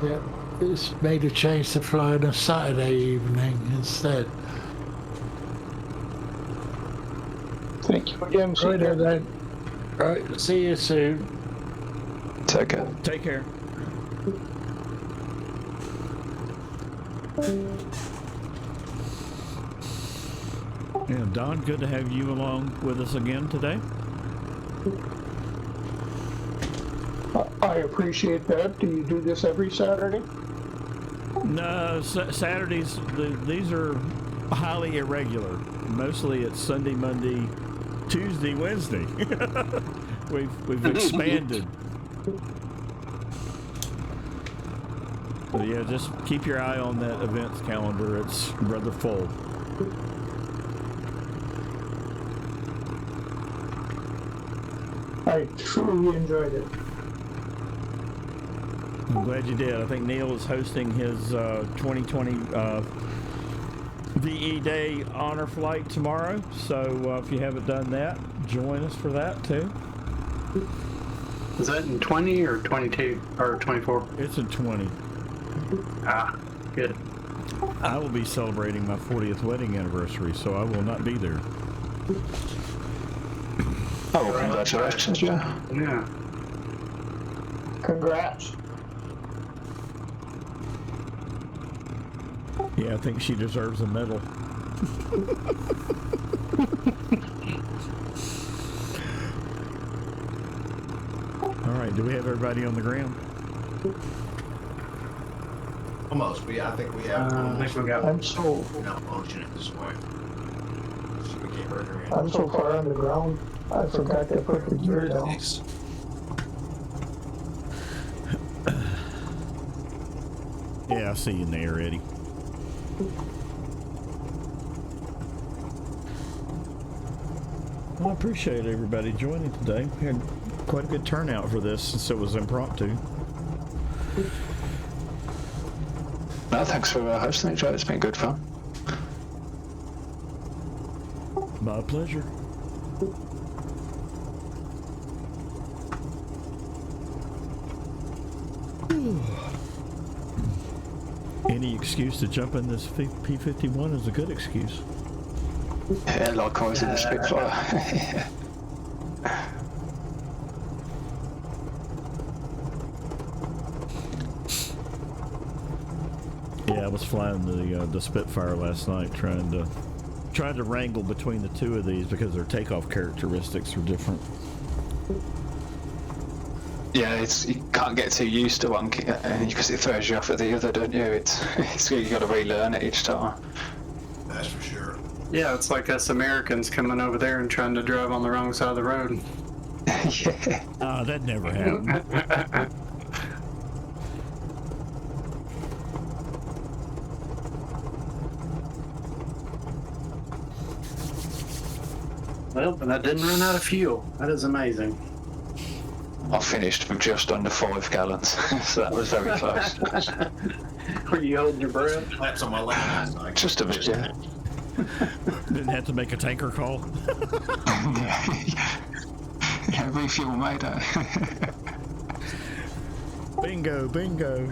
Yeah. It's made a change to fly on a Saturday evening instead. Thank you again, Right Senior. then. Right, see you soon. Take care. Take care. Yeah, Don, good to have you along with us again today. I appreciate that. Do you do this every Saturday? No, Saturdays, these are highly irregular. Mostly it's Sunday, Monday, Tuesday, Wednesday. We've expanded. So yeah, just keep your eye on that events calendar. It's rather full. I truly enjoyed it. I'm glad you did. I think Neil is hosting his 2020 VE Day honor flight tomorrow. So if you haven't done that, join us for that too. Is that in 20 or 22 or 24? It's in 20. Ah, good. I will be celebrating my 40th wedding anniversary, so I will not be there. Oh, well, congratulations, Joe. Yeah. Congrats. Yeah, I think she deserves a medal. All right, do we have everybody on the ground? Almost. I think we have I think we got I'm so malfunction at this point. So we can't hurt her in. I'm so far on the ground. I forgot to put the gear down. Thanks. Yeah, I see you in the air, Eddie. Well, I appreciate everybody joining today. We had quite a good turnout for this since it was impromptu. No, thanks for hosting it, Joe. It's been good fun. My pleasure. Any excuse to jump in this P-51 is a good excuse. Yeah, likewise in the Spitfire. Yeah, I was flying the Spitfire last night, trying to wrangle between the two of these because their takeoff characteristics are different. Yeah, you can't get too used to one because it throws you off at the other, don't you? It's you got to relearn it each time. That's for sure. Yeah, it's like us Americans coming over there and trying to drive on the wrong side of the road. Yeah. Ah, that never happened. Well, but I didn't run out of fuel. That is amazing. I finished with just under 5 gallons, so that was very close. Were you holding your breath? Slaps on my lap. Like, Just a bit, yeah. Didn't have to make a tanker call. Yeah, refuel mate. Bingo, bingo.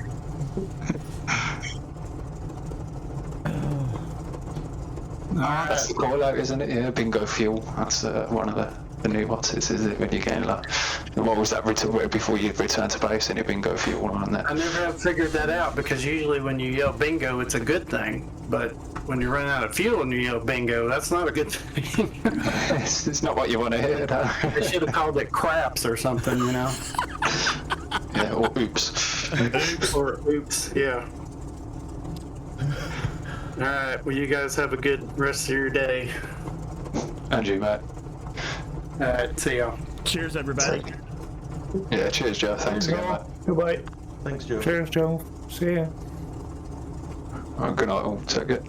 That's the call out, isn't it? Yeah, bingo fuel. That's one of the new nuances, is it? When you're getting like, what was that before you return to base and your bingo fuel on that? I never have figured that out because usually when you yell bingo, it's a good thing. But when you run out of fuel and you yell bingo, that's not a good thing. It's not what you want to hear, no. They should have called it craps or something, you know? Yeah, or oops. Or oops, yeah. Alright, well, you guys have a good rest of your day. And you, mate. Alright, see y'all. Cheers, everybody. Yeah, cheers, Joe. Thanks again, mate. Goodbye. thanks, Joe. Cheers, Joe. See ya. Good night, all. Take it.